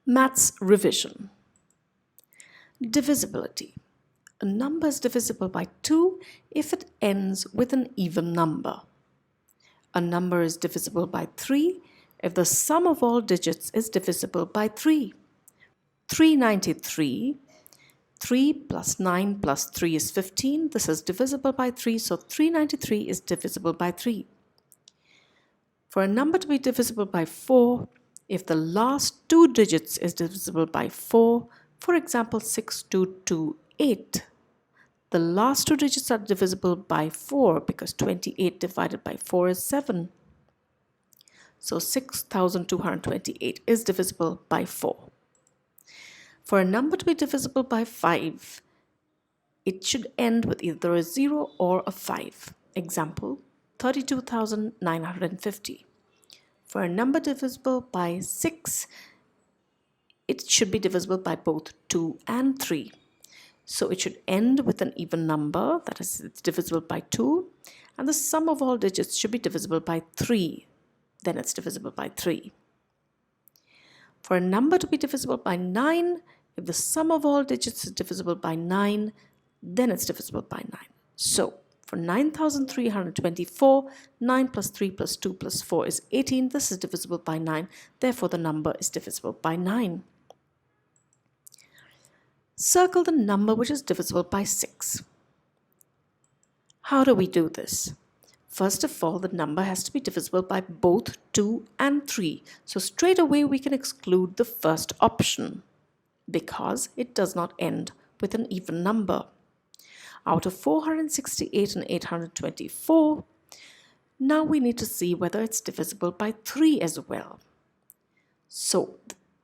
Maths revision. Divisibility. A number is divisible by 2 if it ends with an even number. A number is divisible by 3 if the sum of all digits is divisible by 3. 393, 3 plus 9 plus 3 is 15. This is divisible by 3, so 393 is divisible by 3. For a number to be divisible by 4, if the last 2 digits is divisible by 4, for example 6228, the last 2 digits are divisible by 4 because 28 divided by 4 is 7. So 6228 is divisible by 4. For a number to be divisible by 5, it should end with either a 0 or a 5. Example, 32,950. For a number divisible by 6, it should be divisible by both 2 and 3. So it should end with an even number, that is, it's divisible by 2, and the sum of all digits should be divisible by 3. Then it's divisible by 3. For a number to be divisible by 9, if the sum of all digits is divisible by 9, then it's divisible by 9. So for 9,324, 9 plus 3 plus 2 plus 4 is 18. This is divisible by 9. Therefore, the number is divisible by 9. Circle the number which is divisible by 6. How do we do this? First of all, the number has to be divisible by both 2 and 3. So straight away we can exclude the first option because it does not end with an even number. Out of 468 and 824, now we need to see whether it's divisible by 3 as well. So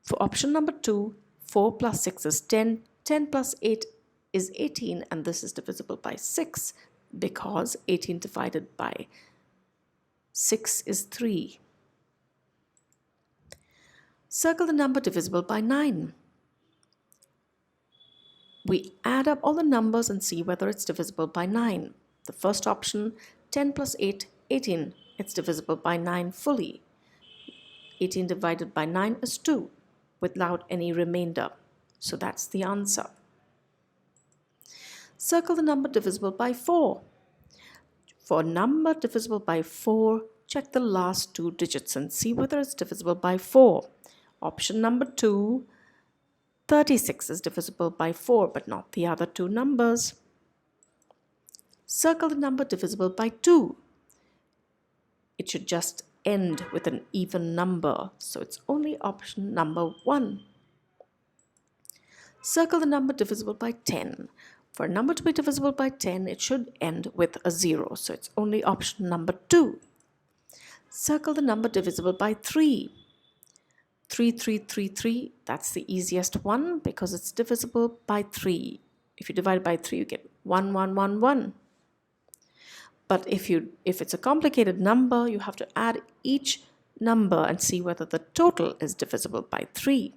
for option number 2, 4 plus 6 is 10, 10 plus 8 is 18, and this is divisible by 6 because 18 divided by 6 is 3. Circle the number divisible by 9. We add up all the numbers and see whether it's divisible by 9. The first option, 10 plus 8, 18. It's divisible by 9 fully. 18 divided by 9 is 2 without any remainder. So that's the answer. Circle the number divisible by 4. For a number divisible by 4, check the last 2 digits and see whether it's divisible by 4. Option number 2, 36 is divisible by 4, but not the other 2 numbers. Circle the number divisible by 2. It should just end with an even number, so it's only option number 1. Circle the number divisible by 10. For a number to be divisible by 10, it should end with a 0, so it's only option number 2. Circle the number divisible by 3. 3333, that's the easiest one because it's divisible by 3. If you divide by 3, you get 1111. But if it's a complicated number, you have to add each number and see whether the total is divisible by 3.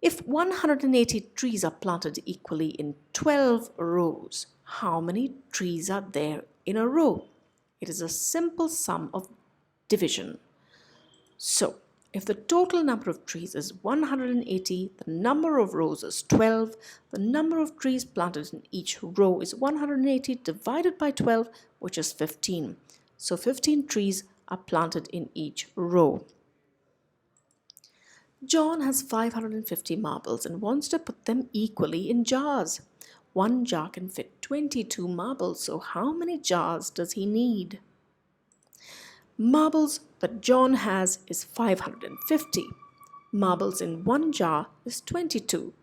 If 180 trees are planted equally in 12 rows, how many trees are there in a row? It is a simple sum of division. So, if the total number of trees is 180, the number of rows is 12, the number of trees planted in each row is 180 divided by 12, which is 15. So 15 trees are planted in each row. John has 550 marbles and wants to put them equally in jars. One jar can fit 22 marbles, so how many jars does he need? Marbles that John has is 550. Marbles in one jar is 22.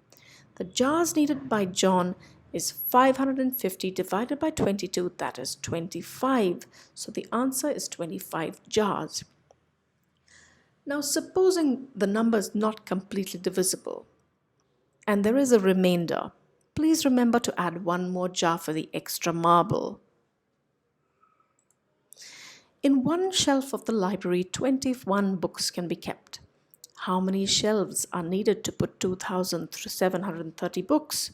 The jars needed by John is 550 divided by 22, that is 25. So the answer is 25 jars. Now supposing the number is not completely divisible and there is a remainder, please remember to add one more jar for the extra marble. In one shelf of the library, 21 books can be kept. How many shelves are needed to put 2,730 books?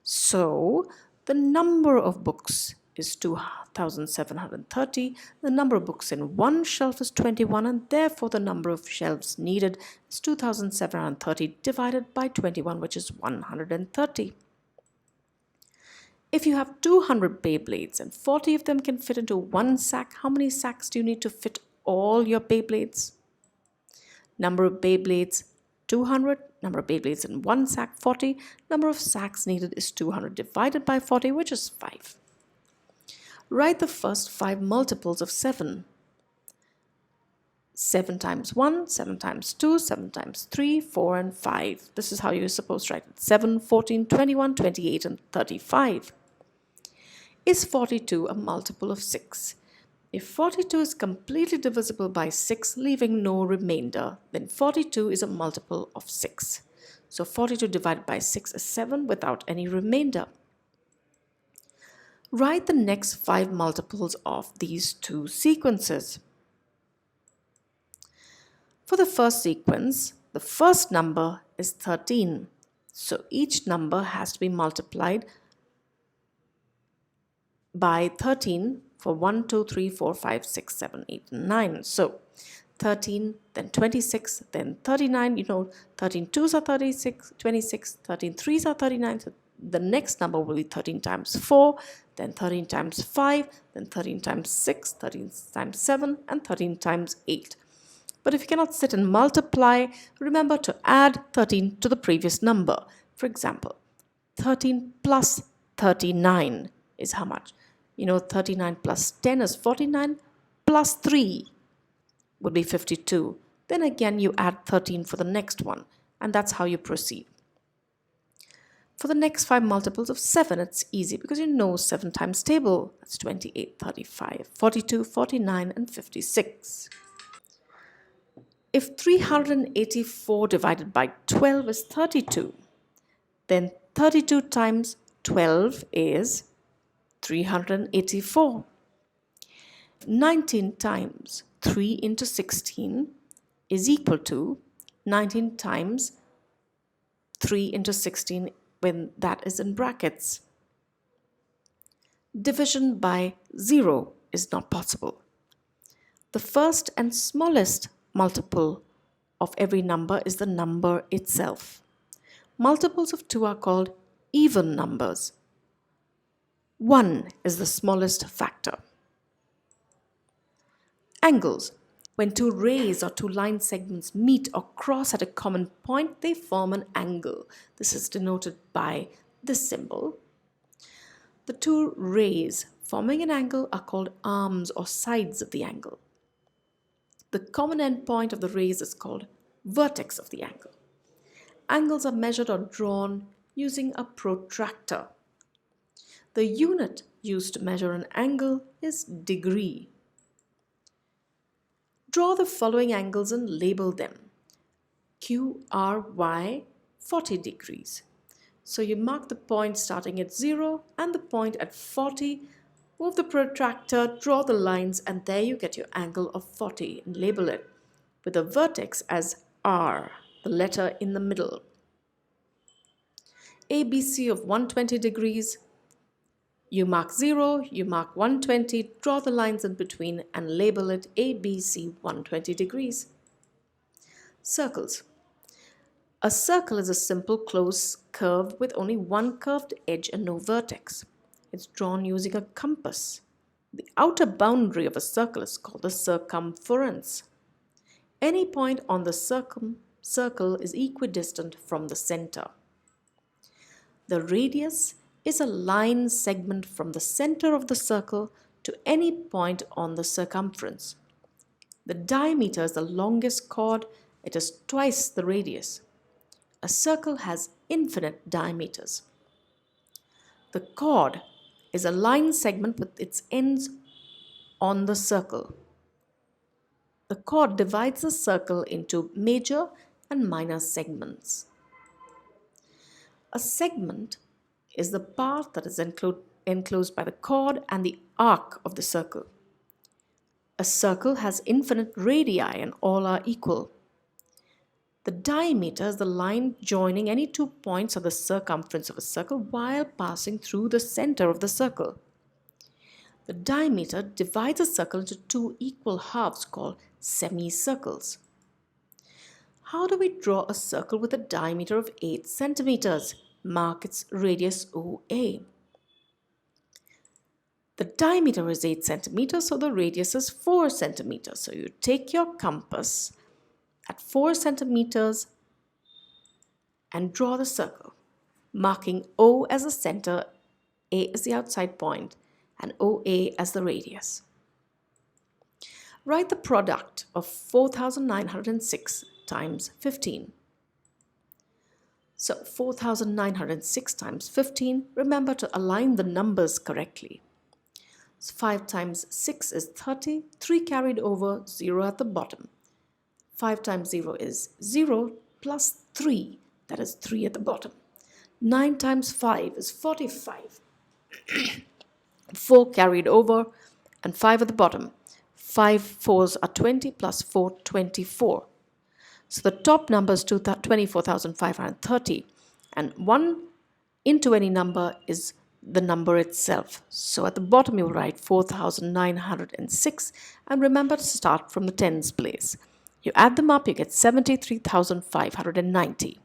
So, the number of books is 2,730. The number of books in one shelf is 21, and therefore the number of shelves needed is 2,730 divided by 21, which is 130. If you have 200 Beyblades and 40 of them can fit into one sack, how many sacks do you need to fit all your Beyblades? Number of Beyblades 200, number of Beyblades in one sack 40, number of sacks needed is 200 divided by 40, which is 5. Write the first 5 multiples of 7. 7 times 1, 7 times 2, 7 times 3, 4 and 5. This is how you're supposed to write it. 7, 14, 21, 28 and 35. Is 42 a multiple of 6? If 42 is completely divisible by 6, leaving no remainder, then 42 is a multiple of 6. So 42 divided by 6 is 7 without any remainder. Write the next 5 multiples of these two sequences. For the first sequence, the first number is 13. So each number has to be multiplied by 13 for 1, 2, 3, 4, 5, 6, 7, 8, and 9. So 13, then 26, then 39. 13 2s are 36, 26, 13 3s are 39. So the next number will be 13 times 4, then 13 times 5, then 13 times 6, 13 times 7, and 13 times 8. But if you cannot sit and multiply, remember to add 13 to the previous number. For example, 13 plus 39 is how much? 39 plus 10 is 49, plus 3 would be 52. Then again you add 13 for the next one, and that's how you proceed. For the next 5 multiples of 7, it's easy because 7 times table. That's 28, 35, 42, 49, and 56. If 384 divided by 12 is 32, then 32 times 12 is 384. 19 times 3 into 16 is equal to 19 times 3 into 16 when that is in brackets. Division by 0 is not possible. The first and smallest multiple of every number is the number itself. Multiples of 2 are called even numbers. 1 is the smallest factor. Angles. When 2 rays or 2 line segments meet or cross at a common point, they form an angle. This is denoted by this symbol. The 2 rays forming an angle are called arms or sides of the angle. The common end point of the rays is called vertex of the angle. Angles are measured or drawn using a protractor. The unit used to measure an angle is degree. Draw the following angles and label them. QRY 40 degrees. So you mark the point starting at 0 and the point at 40. Move the protractor, draw the lines, and there you get your angle of 40 and label it with the vertex as R, the letter in the middle. ABC of 120 degrees. You mark 0, you mark 120, draw the lines in between and label it ABC 120 degrees. Circles. A circle is a simple closed curve with only one curved edge and no vertex. It's drawn using a compass. The outer boundary of a circle is called the circumference. Any point on the circle is equidistant from the center. The radius is a line segment from the center of the circle to any point on the circumference. The diameter is the longest chord. It is twice the radius. A circle has infinite diameters. The chord is a line segment with its ends on the circle. The chord divides the circle into major and minor segments. A segment is the part that is enclosed by the chord and the arc of the circle. A circle has infinite radii and all are equal. The diameter is the line joining any 2 points of the circumference of a circle while passing through the center of the circle. The diameter divides a circle into two equal halves called semicircles. How do we draw a circle with a diameter of 8 centimeters? Mark its radius OA. The diameter is 8 centimeters, so the radius is 4 centimeters. So you take your compass at 4 centimeters and draw the circle, marking O as the center, A as the outside point, and OA as the radius. Write the product of 4,906 times 15. So 4,906 times 15, remember to align the numbers correctly. So 5 times 6 is 30, 3 carried over, 0 at the bottom. 5 times 0 is 0 plus 3, that is 3 at the bottom. 9 times 5 is 45. 4 carried over and 5 at the bottom. 5 fours are 20 plus 4, 24. So the top number is 24,530 and 1 into any number is the number itself. So at the bottom you will write 4,906 and remember to start from the tens place. You add them up, you get 73,590.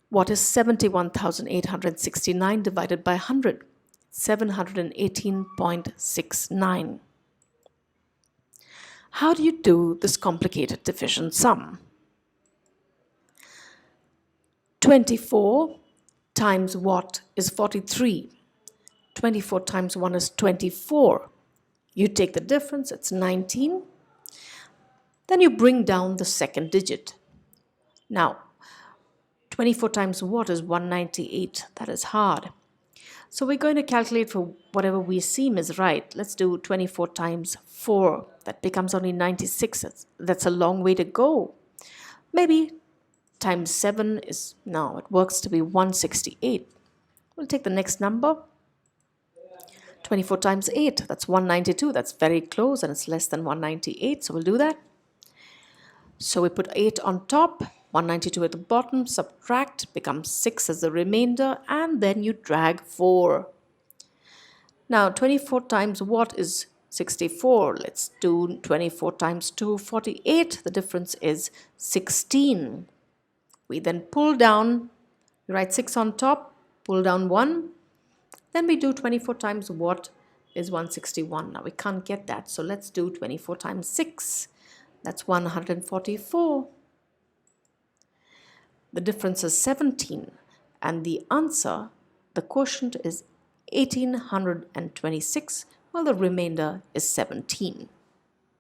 What is 71,869 divided by 100? 718.69. How do you do this complicated division sum? 24 times what is 43? 24 times 1 is 24. You take the difference, it's 19. Then you bring down the second digit. Now, 24 times what is 198? That is hard. So we're going to calculate for whatever we seem is right. Let's do 24 times 4. That becomes only 96. That's a long way to go. Maybe times 7 is, no, it works to be 168. We'll take the next number. 24 times 8, that's 192. That's very close and it's less than 198. So we'll do that. So we put 8 on top, 192 at the bottom, subtract, becomes 6 as the remainder, and then you drag 4. Now 24 times what is 64? Let's do 24 times 2, 48. The difference is 16. We then pull down, we write 6 on top, pull down 1. Then we do 24 times what is 161. Now we can't get that, so let's do 24 times 6. That's 144. The difference is 17. And the answer, the quotient is 1826, while the remainder is 17.